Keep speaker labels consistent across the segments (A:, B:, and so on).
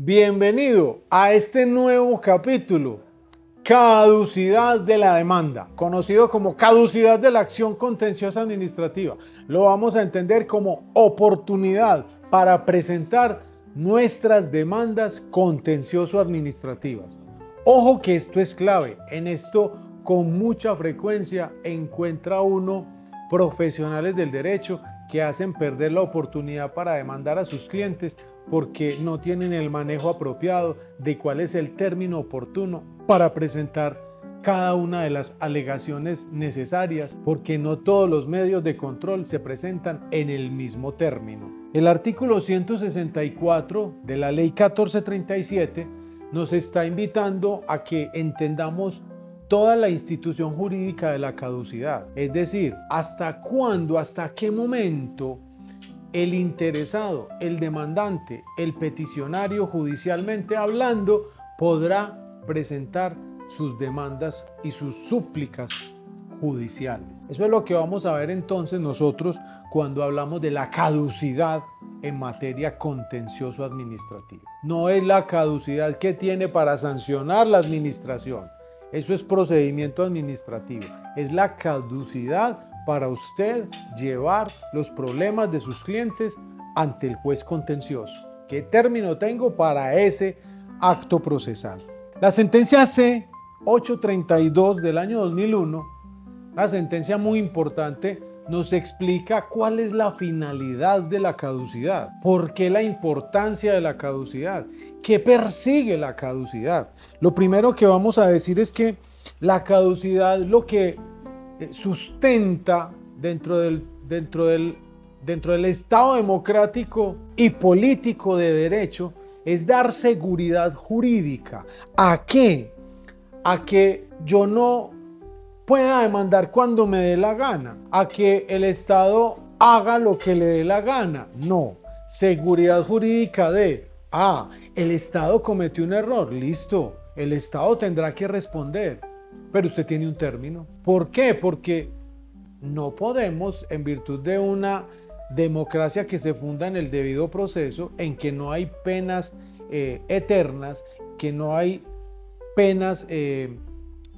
A: Bienvenido a este nuevo capítulo, caducidad de la demanda, conocido como caducidad de la acción contenciosa administrativa. Lo vamos a entender como oportunidad para presentar nuestras demandas contencioso-administrativas. Ojo que esto es clave, en esto con mucha frecuencia encuentra uno profesionales del derecho que hacen perder la oportunidad para demandar a sus clientes porque no tienen el manejo apropiado de cuál es el término oportuno para presentar cada una de las alegaciones necesarias, porque no todos los medios de control se presentan en el mismo término. El artículo 164 de la Ley 1437 nos está invitando a que entendamos toda la institución jurídica de la caducidad, es decir, hasta cuándo, hasta qué momento el interesado, el demandante, el peticionario judicialmente hablando podrá presentar sus demandas y sus súplicas judiciales. Eso es lo que vamos a ver entonces nosotros cuando hablamos de la caducidad en materia contencioso administrativa. No es la caducidad que tiene para sancionar la administración. Eso es procedimiento administrativo. Es la caducidad para usted llevar los problemas de sus clientes ante el juez contencioso. ¿Qué término tengo para ese acto procesal? La sentencia C-832 del año 2001, una sentencia muy importante, nos explica cuál es la finalidad de la caducidad, por qué la importancia de la caducidad, qué persigue la caducidad. Lo primero que vamos a decir es que la caducidad lo que sustenta dentro del Estado democrático y político de derecho es dar seguridad jurídica. ¿A qué? A que yo no pueda demandar cuando me dé la gana, a que el Estado haga lo que le dé la gana. No, seguridad jurídica de, el Estado cometió un error, listo, el Estado tendrá que responder, pero usted tiene un término. ¿Por qué? Porque no podemos, en virtud de una democracia que se funda en el debido proceso, en que no hay penas eternas, que no hay penas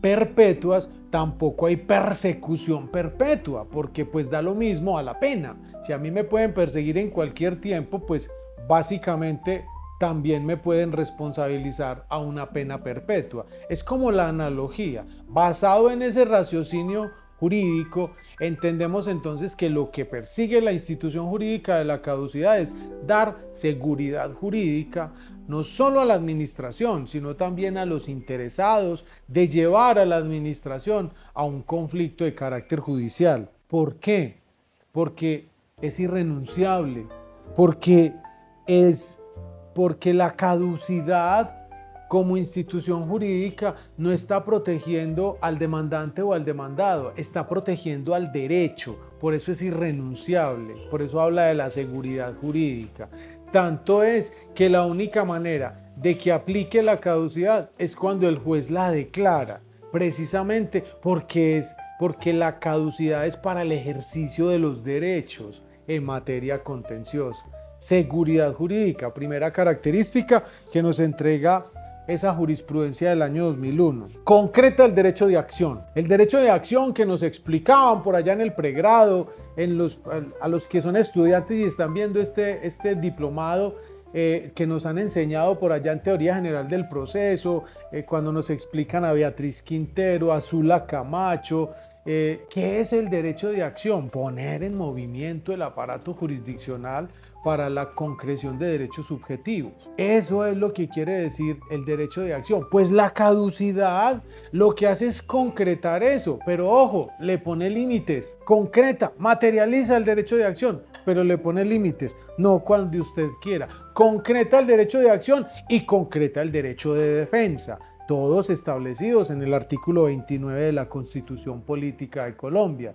A: perpetuas, tampoco hay persecución perpetua, porque pues da lo mismo a la pena. Si a mí me pueden perseguir en cualquier tiempo, pues básicamente también me pueden responsabilizar a una pena perpetua. Es como la analogía. Basado en ese raciocinio jurídico, entendemos entonces que lo que persigue la institución jurídica de la caducidad es dar seguridad jurídica no solo a la administración, sino también a los interesados de llevar a la administración a un conflicto de carácter judicial. ¿Por qué? Porque es irrenunciable, porque la caducidad como institución jurídica no está protegiendo al demandante o al demandado, está protegiendo al derecho, por eso es irrenunciable, por eso habla de la seguridad jurídica. Tanto es que la única manera de que aplique la caducidad es cuando el juez la declara, precisamente porque la caducidad es para el ejercicio de los derechos en materia contenciosa. Seguridad jurídica, primera característica que nos entrega esa jurisprudencia del año 2001. Concreta el derecho de acción. El derecho de acción que nos explicaban por allá en el pregrado, a los que son estudiantes y están viendo este diplomado, que nos han enseñado por allá en Teoría General del Proceso, cuando nos explican a Beatriz Quintero, a Zula Camacho. ¿Qué es el derecho de acción? Poner en movimiento el aparato jurisdiccional para la concreción de derechos subjetivos. Eso es lo que quiere decir el derecho de acción. Pues la caducidad lo que hace es concretar eso, pero ojo, le pone límites. Concreta, materializa el derecho de acción, pero le pone límites. No cuando usted quiera. Concreta el derecho de acción y concreta el derecho de defensa, todos establecidos en el artículo 29 de la Constitución Política de Colombia.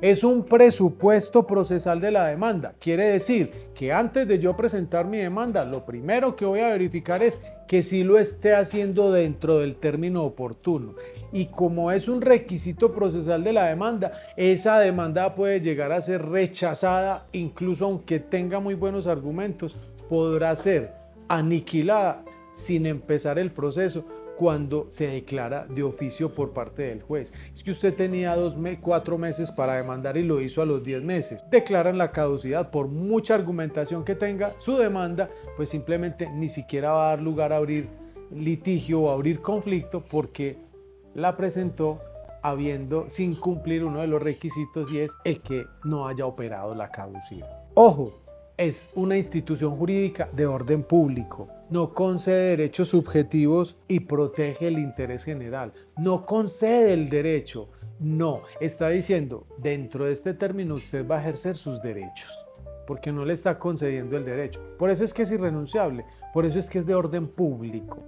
A: Es un presupuesto procesal de la demanda. Quiere decir que antes de yo presentar mi demanda, lo primero que voy a verificar es que sí lo esté haciendo dentro del término oportuno. Y como es un requisito procesal de la demanda, esa demanda puede llegar a ser rechazada, incluso aunque tenga muy buenos argumentos, podrá ser aniquilada sin empezar el proceso cuando se declara de oficio por parte del juez. Es que usted tenía 4 meses para demandar y lo hizo a los 10 meses. Declaran la caducidad por mucha argumentación que tenga su demanda, pues simplemente ni siquiera va a dar lugar a abrir litigio o a abrir conflicto porque la presentó sin cumplir uno de los requisitos, y es el que no haya operado la caducidad. Ojo, es una institución jurídica de orden público, no concede derechos subjetivos y protege el interés general, no concede el derecho, no, está diciendo, dentro de este término usted va a ejercer sus derechos, porque no le está concediendo el derecho. Por eso es que es irrenunciable, por eso es que es de orden público.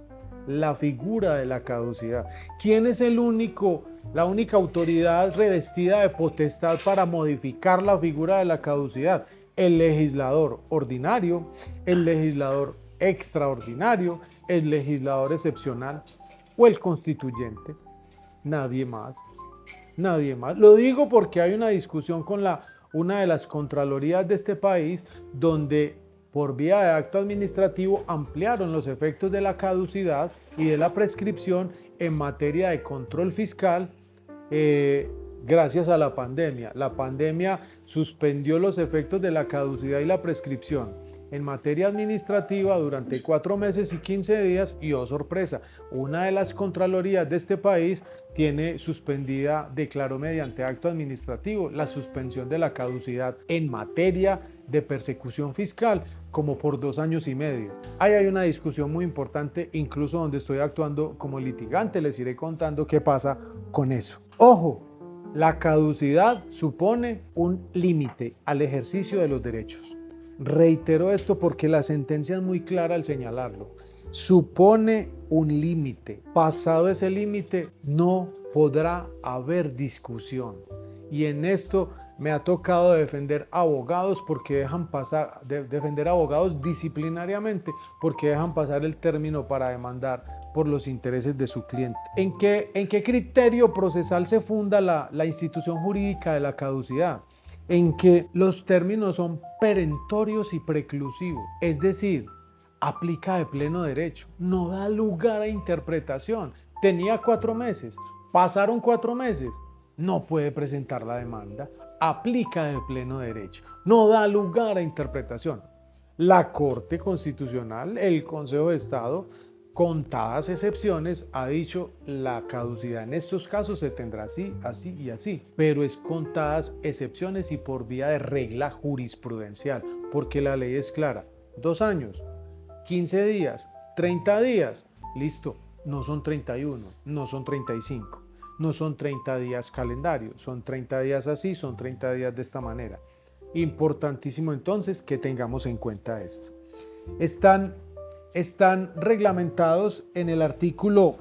A: La figura de la caducidad. ¿Quién es la única autoridad revestida de potestad para modificar la figura de la caducidad? El legislador ordinario, el legislador extraordinario, el legislador excepcional o el constituyente. Nadie más, nadie más. Lo digo porque hay una discusión con una de las contralorías de este país donde por vía de acto administrativo ampliaron los efectos de la caducidad y de la prescripción en materia de control fiscal gracias a la pandemia. La pandemia suspendió los efectos de la caducidad y la prescripción en materia administrativa durante 4 meses y 15 días y, oh sorpresa, una de las contralorías de este país tiene suspendida, declaró mediante acto administrativo la suspensión de la caducidad en materia de persecución fiscal como por 2 años y medio. Ahí hay una discusión muy importante, incluso donde estoy actuando como litigante, les iré contando qué pasa con eso. Ojo, la caducidad supone un límite al ejercicio de los derechos. Reitero esto porque la sentencia es muy clara al señalarlo. Supone un límite. Pasado ese límite no podrá haber discusión. Y en esto me ha tocado defender abogados defender abogados disciplinariamente porque dejan pasar el término para demandar por los intereses de su cliente. ¿En qué criterio procesal se funda la institución jurídica de la caducidad? En que los términos son perentorios y preclusivos, es decir, aplica de pleno derecho, no da lugar a interpretación. Tenía 4 meses, pasaron 4 meses, no puede presentar la demanda, aplica de pleno derecho, no da lugar a interpretación. La Corte Constitucional, el Consejo de Estado, contadas excepciones, ha dicho la caducidad en estos casos se tendrá así, así y así, pero es contadas excepciones y por vía de regla jurisprudencial, porque la ley es clara: 2 años, 15 días, 30 días, listo, no son 31, no son 35, no son 30 días calendario, son 30 días así, son 30 días de esta manera. Importantísimo entonces que tengamos en cuenta esto. Están reglamentados en el artículo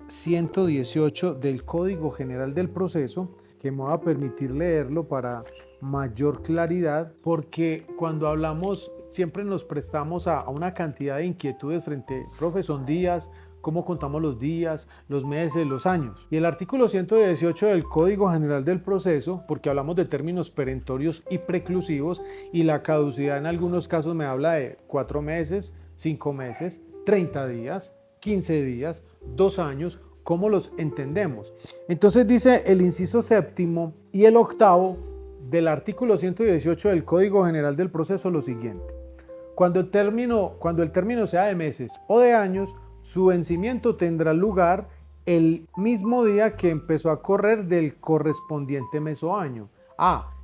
A: 118 del Código General del Proceso, que me voy a permitir leerlo para mayor claridad, porque cuando hablamos siempre nos prestamos a una cantidad de inquietudes frente, profe, son días, cómo contamos los días, los meses, los años. Y el artículo 118 del Código General del Proceso, porque hablamos de términos perentorios y preclusivos, y la caducidad en algunos casos me habla de 4 meses, 5 meses, 30 días, 15 días, 2 años, ¿cómo los entendemos? Entonces dice el inciso 7º y el 8º del artículo 118 del Código General del Proceso lo siguiente: cuando el término sea de meses o de años, su vencimiento tendrá lugar el mismo día que empezó a correr del correspondiente mes o año.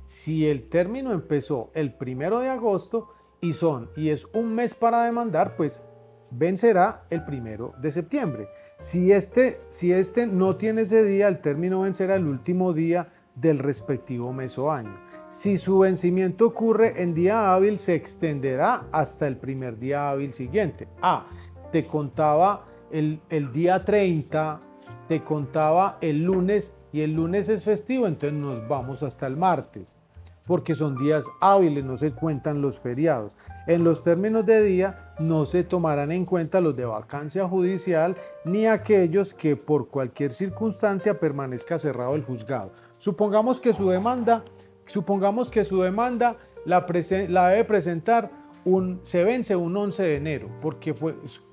A: Si el término empezó el 1 de agosto y es un mes para demandar, pues vencerá el 1 de septiembre. Si este no tiene ese día, el término vencerá el último día del respectivo mes o año. Si su vencimiento ocurre en día hábil, se extenderá hasta el primer día hábil siguiente. Te contaba el día 30, te contaba el lunes y el lunes es festivo, entonces nos vamos hasta el martes, porque son días hábiles, no se cuentan los feriados. En los términos de día no se tomarán en cuenta los de vacancia judicial ni aquellos que por cualquier circunstancia permanezca cerrado el juzgado. Supongamos que su demanda la debe presentar se vence un 11 de enero, porque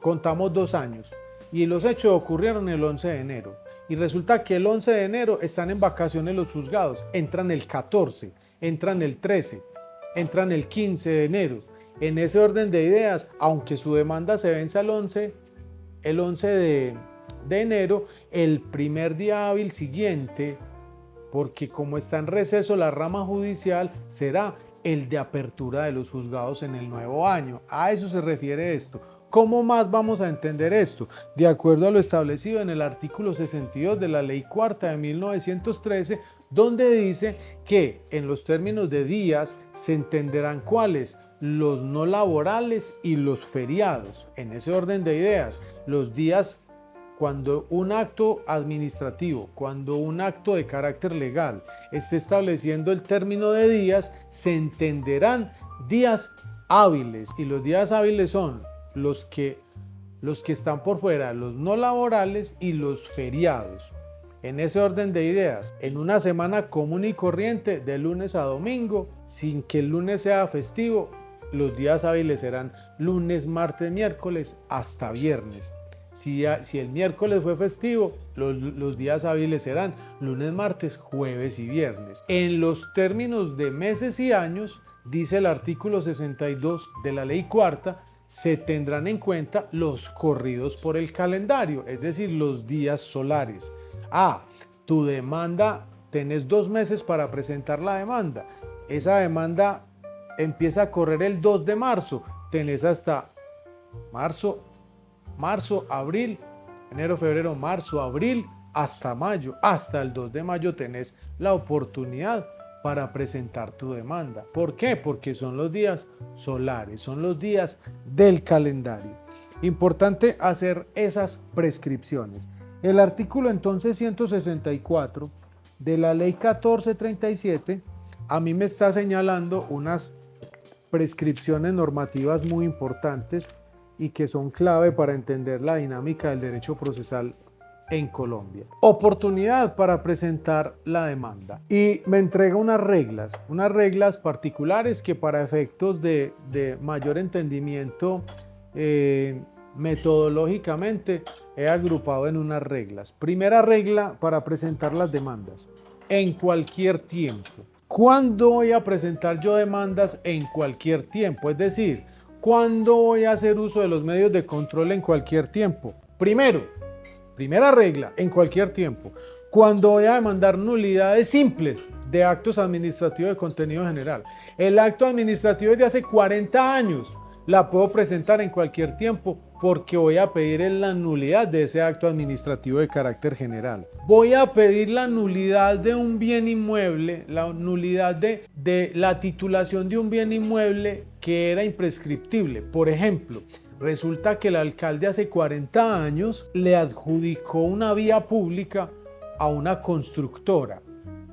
A: contamos 2 años y los hechos ocurrieron el 11 de enero. Y resulta que el 11 de enero están en vacaciones los juzgados, entran el 14, entran el 13, entran el 15 de enero. En ese orden de ideas, aunque su demanda se vence el 11 de enero, el primer día hábil siguiente, porque como está en receso la rama judicial, será el de apertura de los juzgados en el nuevo año. A eso se refiere esto. ¿Cómo más vamos a entender esto? De acuerdo a lo establecido en el artículo 62 de la Ley Cuarta de 1913, donde dice que en los términos de días se entenderán cuáles: los no laborales y los feriados. En ese orden de ideas, los días cuando un acto administrativo, cuando un acto de carácter legal esté estableciendo el término de días, se entenderán días hábiles, y los días hábiles son los que están por fuera, los no laborales y los feriados. En ese orden de ideas, en una semana común y corriente de lunes a domingo, sin que el lunes sea festivo, los días hábiles serán lunes, martes, miércoles hasta viernes. Si el miércoles fue festivo, los días hábiles serán lunes, martes, jueves y viernes. En los términos de meses y años, dice el artículo 62 de la Ley Cuarta, se tendrán en cuenta los corridos por el calendario, es decir, los días solares. Tu demanda, tenés 2 meses para presentar la demanda. Esa demanda empieza a correr el 2 de marzo. Tenés hasta marzo, abril, enero, febrero, marzo, abril, hasta mayo. Hasta el 2 de mayo tenés la oportunidad para presentar tu demanda. ¿Por qué? Porque son los días solares, son los días del calendario. Importante hacer esas prescripciones. El artículo entonces 164 de la Ley 1437 a mí me está señalando unas prescripciones normativas muy importantes y que son clave para entender la dinámica del derecho procesal en Colombia. Oportunidad para presentar la demanda. Y me entrega unas reglas particulares que para efectos de mayor entendimiento metodológicamente he agrupado en unas reglas. Primera regla para presentar las demandas: en cualquier tiempo. ¿Cuándo voy a presentar yo demandas en cualquier tiempo? Es decir, ¿cuándo voy a hacer uso de los medios de control en cualquier tiempo? Primera regla, en cualquier tiempo. Cuando voy a demandar nulidades simples de actos administrativos de contenido general. El acto administrativo es de hace 40 años. La puedo presentar en cualquier tiempo porque voy a pedir la nulidad de ese acto administrativo de carácter general. Voy a pedir la nulidad de un bien inmueble, la nulidad de la titulación de un bien inmueble que era imprescriptible. Por ejemplo, resulta que el alcalde hace 40 años le adjudicó una vía pública a una constructora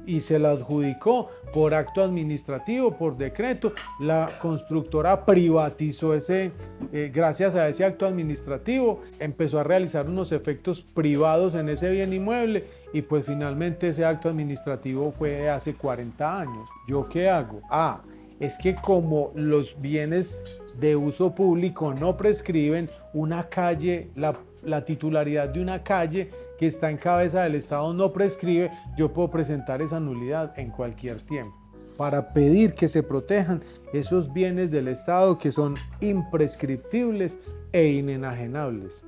A: y se la adjudicó por acto administrativo, por decreto. La constructora privatizó gracias a ese acto administrativo, empezó a realizar unos efectos privados en ese bien inmueble y pues finalmente ese acto administrativo fue de hace 40 años. ¿Yo qué hago? Es que como los bienes de uso público no prescriben, una calle, la titularidad de una calle que está en cabeza del Estado no prescribe, yo puedo presentar esa nulidad en cualquier tiempo para pedir que se protejan esos bienes del Estado que son imprescriptibles e inenajenables.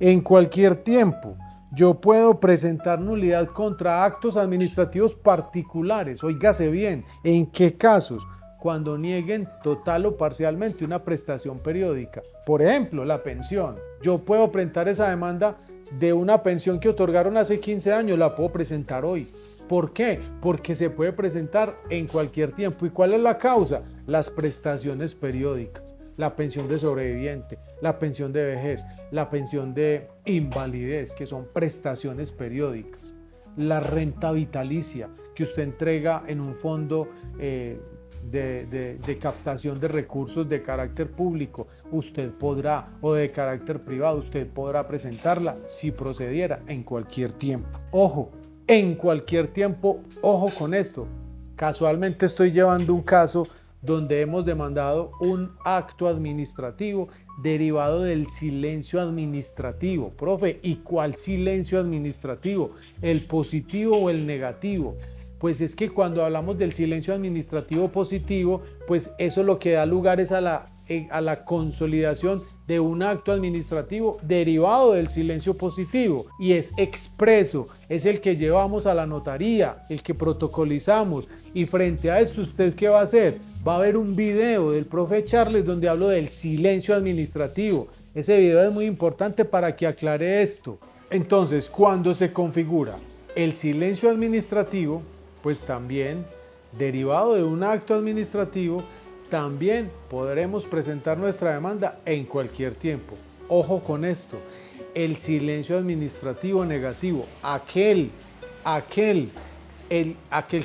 A: En cualquier tiempo yo puedo presentar nulidad contra actos administrativos particulares. Óigase bien, ¿en qué casos? Cuando nieguen total o parcialmente una prestación periódica. Por ejemplo, la pensión. Yo puedo presentar esa demanda de una pensión que otorgaron hace 15 años, la puedo presentar hoy. ¿Por qué? Porque se puede presentar en cualquier tiempo. ¿Y cuál es la causa? Las prestaciones periódicas. La pensión de sobreviviente, la pensión de vejez, la pensión de invalidez, que son prestaciones periódicas. La renta vitalicia, que usted entrega en un fondo de captación de recursos de carácter público, usted podrá, o de carácter privado, usted podrá presentarla si procediera en cualquier tiempo. Ojo, en cualquier tiempo, ojo con esto. Casualmente estoy llevando un caso donde hemos demandado un acto administrativo derivado del silencio administrativo. Profe, ¿y cuál silencio administrativo? ¿El positivo o el negativo? Pues es que cuando hablamos del silencio administrativo positivo, pues eso lo que da lugar es a la consolidación de un acto administrativo derivado del silencio positivo y es expreso, es el que llevamos a la notaría, el que protocolizamos, y frente a esto, ¿usted qué va a hacer? Va a ver un video del profe Charles donde hablo del silencio administrativo. Ese video es muy importante para que aclare esto. Entonces, cuando se configura el silencio administrativo, pues también, derivado de un acto administrativo, también podremos presentar nuestra demanda en cualquier tiempo. Ojo con esto, el silencio administrativo negativo, aquel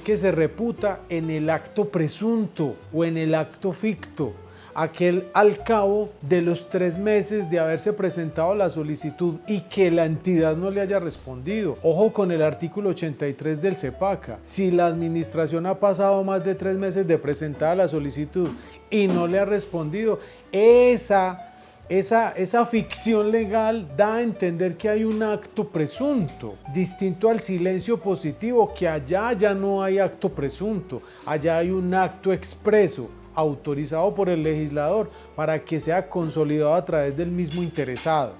A: que se reputa en el acto presunto o en el acto ficto, aquel al cabo de los 3 meses de haberse presentado la solicitud y que la entidad no le haya respondido. Ojo con el artículo 83 del CEPACA. Si la administración ha pasado más de 3 meses de presentada la solicitud y no le ha respondido, esa ficción legal da a entender que hay un acto presunto, distinto al silencio positivo, que allá ya no hay acto presunto, allá hay un acto expreso, autorizado por el legislador para que sea consolidado a través del mismo interesado.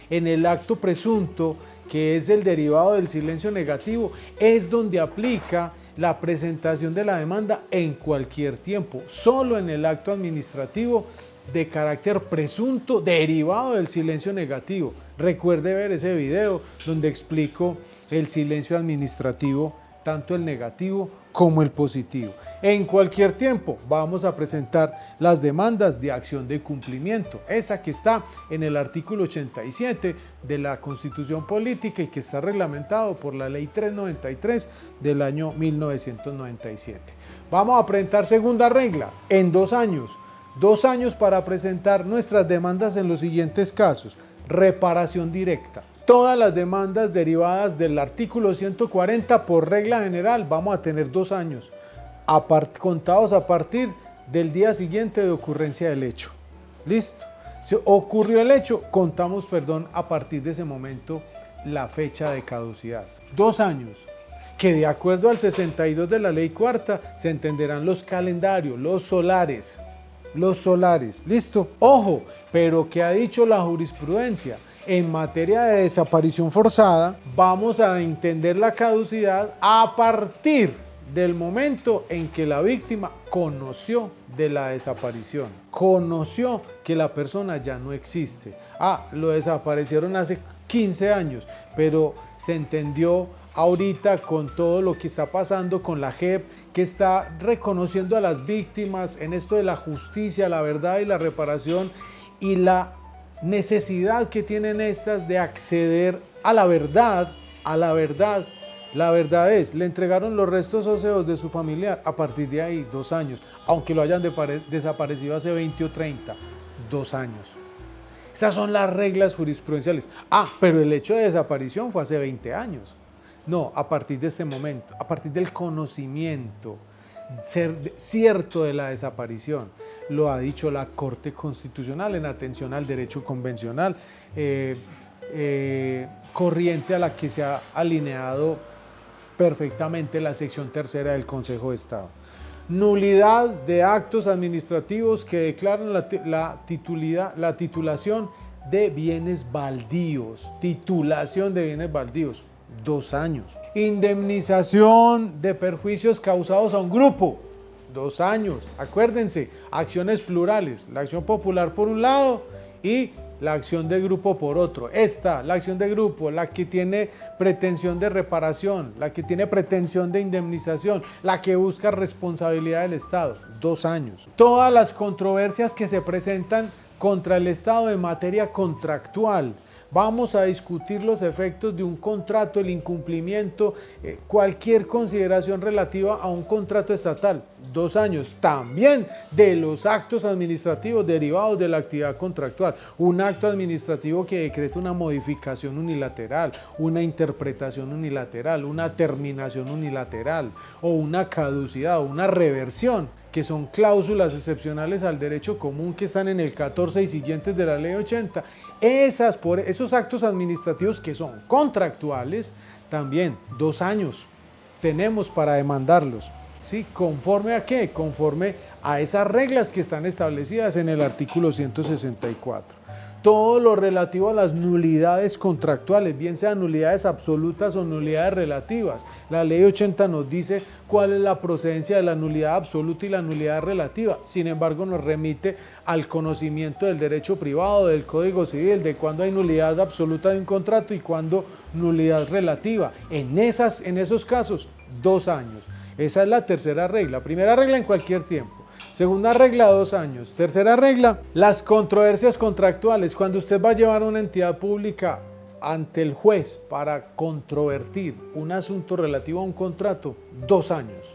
A: En el acto presunto, que es el derivado del silencio negativo, es donde aplica la presentación de la demanda en cualquier tiempo, solo en el acto administrativo de carácter presunto derivado del silencio negativo. Recuerde ver ese video donde explico el silencio administrativo, tanto el negativo como el positivo. En cualquier tiempo vamos a presentar las demandas de acción de cumplimiento, esa que está en el artículo 87 de la Constitución Política y que está reglamentado por la Ley 393 del año 1997. Vamos a presentar segunda regla en 2 años. 2 años para presentar nuestras demandas en los siguientes casos. Reparación directa. Todas las demandas derivadas del artículo 140 por regla general vamos a tener 2 años, contados a partir del día siguiente de ocurrencia del hecho. ¿Listo? Si ocurrió el hecho, contamos, a partir de ese momento la fecha de caducidad. 2 años, que de acuerdo al 62 de la ley cuarta se entenderán los calendarios, los solares, ¿listo? Ojo, pero ¿qué ha dicho la jurisprudencia? En materia de desaparición forzada, vamos a entender la caducidad a partir del momento en que la víctima conoció de la desaparición, conoció que la persona ya no existe. Lo desaparecieron hace 15 años, pero se entendió ahorita con todo lo que está pasando con la JEP, que está reconociendo a las víctimas en esto de la justicia, la verdad y la reparación, y la necesidad que tienen estas de acceder a la verdad, La verdad es, le entregaron los restos óseos de su familiar. A partir de ahí, 2 años, aunque lo hayan desaparecido hace 20 o 30, 2 años. Esas son las reglas jurisprudenciales. Pero el hecho de desaparición fue hace 20 años. No, a partir de este momento, a partir del conocimiento cierto de la desaparición, lo ha dicho la Corte Constitucional en atención al derecho convencional, corriente a la que se ha alineado perfectamente la sección tercera del Consejo de Estado. Nulidad de actos administrativos que declaran la titulación de bienes baldíos. Titulación de bienes baldíos, 2 años. Indemnización de perjuicios causados a un grupo, 2 años. Acuérdense, acciones plurales, la acción popular por un lado y la acción de grupo por otro. La acción de grupo, la que tiene pretensión de reparación, la que tiene pretensión de indemnización, la que busca responsabilidad del Estado, 2 años. Todas las controversias que se presentan contra el Estado en materia contractual Vamos a discutir los efectos de un contrato, el incumplimiento, cualquier consideración relativa a un contrato estatal, 2 años. También de los actos administrativos derivados de la actividad contractual. Un acto administrativo que decreta una modificación unilateral, una interpretación unilateral, una terminación unilateral o una caducidad o una reversión, que son cláusulas excepcionales al derecho común que están en el 14 y siguientes de la Ley 80. Esos actos administrativos que son contractuales, también 2 años tenemos para demandarlos. ¿Sí? ¿Conforme a qué? Conforme a esas reglas que están establecidas en el artículo 164. Todo lo relativo a las nulidades contractuales, bien sean nulidades absolutas o nulidades relativas. La Ley 80 nos dice cuál es la procedencia de la nulidad absoluta y la nulidad relativa. Sin embargo, nos remite al conocimiento del derecho privado, del Código Civil, de cuándo hay nulidad absoluta de un contrato y cuándo nulidad relativa. En esos casos, 2 años. Esa es la tercera regla. Primera regla en cualquier tiempo. Segunda regla, 2 años. Tercera regla, las controversias contractuales. Cuando usted va a llevar a una entidad pública ante el juez para controvertir un asunto relativo a un contrato, 2 años.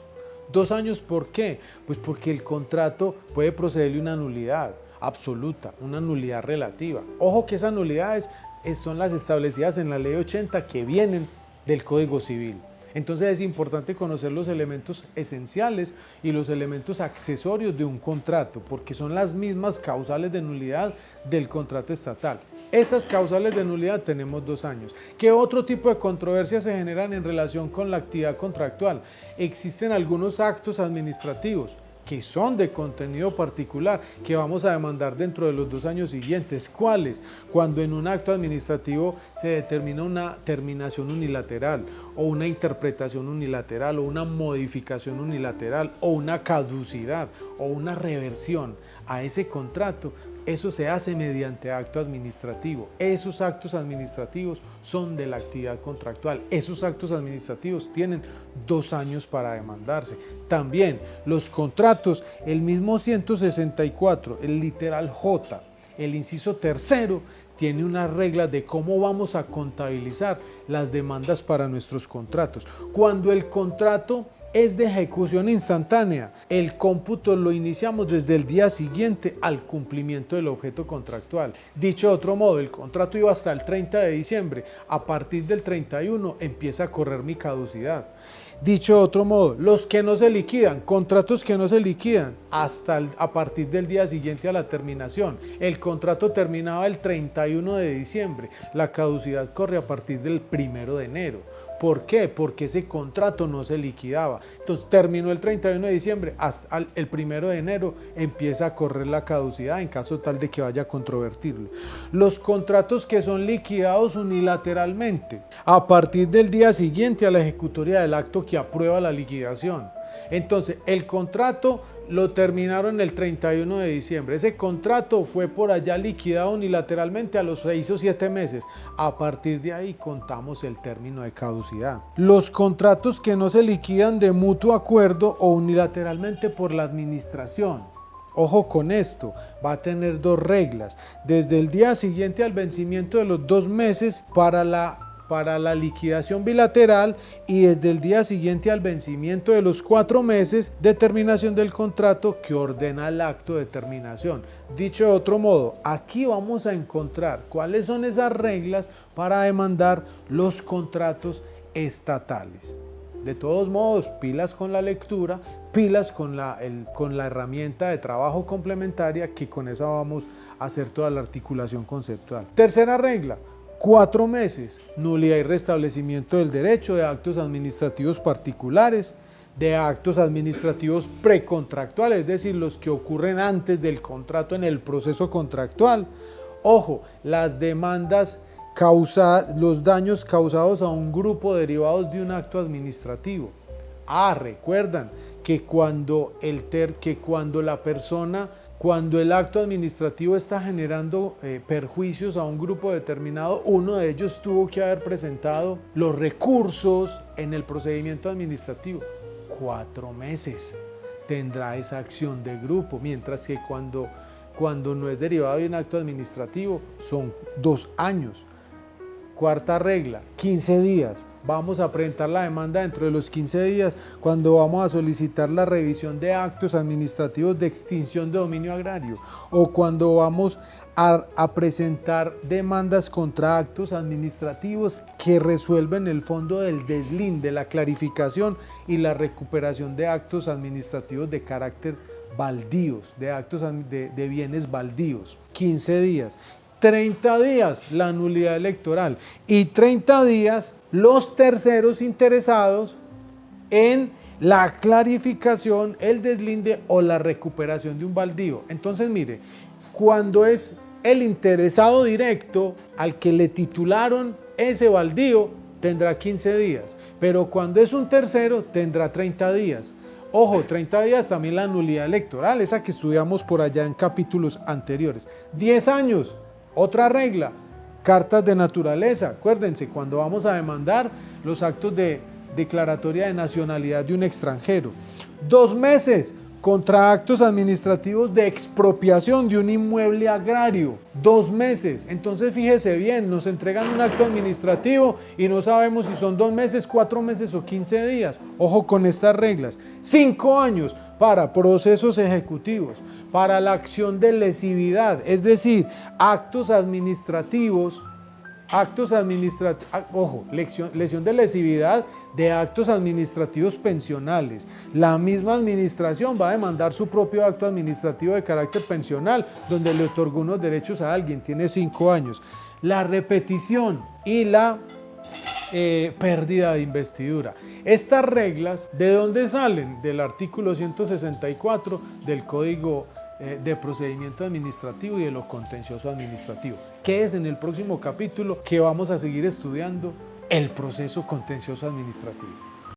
A: 2 años, ¿por qué? Pues porque el contrato puede procederle una nulidad absoluta, una nulidad relativa. Ojo que esas nulidades son las establecidas en la Ley 80 que vienen del Código Civil. Entonces es importante conocer los elementos esenciales y los elementos accesorios de un contrato, porque son las mismas causales de nulidad del contrato estatal. Esas causales de nulidad tenemos 2 años. ¿Qué otro tipo de controversias se generan en relación con la actividad contractual? Existen algunos actos administrativos que son de contenido particular, que vamos a demandar dentro de los 2 años siguientes. ¿Cuáles? Cuando en un acto administrativo se determina una terminación unilateral, o una interpretación unilateral, o una modificación unilateral, o una caducidad, o una reversión a ese contrato. Eso se hace mediante acto administrativo. Esos actos administrativos son de la actividad contractual. Esos actos administrativos tienen 2 años para demandarse. También los contratos, el mismo 164, el literal J, el inciso tercero, tiene unas reglas de cómo vamos a contabilizar las demandas para nuestros contratos. Cuando el contrato es de ejecución instantánea, el cómputo lo iniciamos desde el día siguiente al cumplimiento del objeto contractual. Dicho de otro modo, el contrato iba hasta el 30 de diciembre, a partir del 31 empieza a correr mi caducidad. Dicho de otro modo, los que no se liquidan, contratos que no se liquidan a partir del día siguiente a la terminación. El contrato terminaba el 31 de diciembre, la caducidad corre a partir del 1 de enero. ¿Por qué? Porque ese contrato no se liquidaba. Entonces terminó el 31 de diciembre, hasta el 1 de enero empieza a correr la caducidad en caso tal de que vaya a controvertirlo. Los contratos que son liquidados unilateralmente, a partir del día siguiente a la ejecutoria del acto que aprueba la liquidación. Entonces, el contrato lo terminaron el 31 de diciembre. Ese contrato fue por allá liquidado unilateralmente a los 6 o 7 meses. A partir de ahí contamos el término de caducidad. Los contratos que no se liquidan de mutuo acuerdo o unilateralmente por la administración. Ojo con esto, va a tener 2 reglas. Desde el día siguiente al vencimiento de los 2 meses para la liquidación bilateral, y desde el día siguiente al vencimiento de los 4 meses de terminación del contrato que ordena el acto de terminación. Dicho de otro modo, aquí vamos a encontrar cuáles son esas reglas para demandar los contratos estatales. De todos modos, pilas con la lectura, pilas con la herramienta de trabajo complementaria, que con esa vamos a hacer toda la articulación conceptual. Tercera regla: 4 meses, nulidad y restablecimiento del derecho de actos administrativos particulares, de actos administrativos precontractuales, es decir, los que ocurren antes del contrato en el proceso contractual. Ojo, las demandas los daños causados a un grupo derivados de un acto administrativo. Recuerdan que cuando el acto administrativo está generando perjuicios a un grupo determinado, uno de ellos tuvo que haber presentado los recursos en el procedimiento administrativo. 4 meses tendrá esa acción de grupo, mientras que cuando no es derivado de un acto administrativo son 2 años. Cuarta regla, 15 días. Vamos a presentar la demanda dentro de los 15 días cuando vamos a solicitar la revisión de actos administrativos de extinción de dominio agrario o cuando vamos a presentar demandas contra actos administrativos que resuelven el fondo del deslinde, de la clarificación y la recuperación de actos administrativos de carácter baldíos, de actos de bienes baldíos. 15 días. 30 días la nulidad electoral y 30 días los terceros interesados en la clarificación, el deslinde o la recuperación de un baldío. Entonces, mire, cuando es el interesado directo al que le titularon ese baldío, tendrá 15 días, pero cuando es un tercero, tendrá 30 días. Ojo, 30 días también la nulidad electoral, esa que estudiamos por allá en capítulos anteriores. 10 años, otra regla, cartas de naturaleza. Acuérdense, cuando vamos a demandar los actos de declaratoria de nacionalidad de un extranjero. 2 meses contra actos administrativos de expropiación de un inmueble agrario. 2 meses. Entonces fíjese bien, nos entregan un acto administrativo y no sabemos si son 2 meses, 4 meses o 15 días. Ojo con estas reglas. 5 años para procesos ejecutivos, para la acción de lesividad, es decir, actos administrativos, ojo, lesión de lesividad de actos administrativos pensionales. La misma administración va a demandar su propio acto administrativo de carácter pensional, donde le otorgó unos derechos a alguien, tiene 5 años. La repetición y la pérdida de investidura. Estas reglas, ¿de dónde salen? Del artículo 164 del Código de Procedimiento Administrativo y de lo Contencioso Administrativo, que es en el próximo capítulo que vamos a seguir estudiando el proceso contencioso administrativo.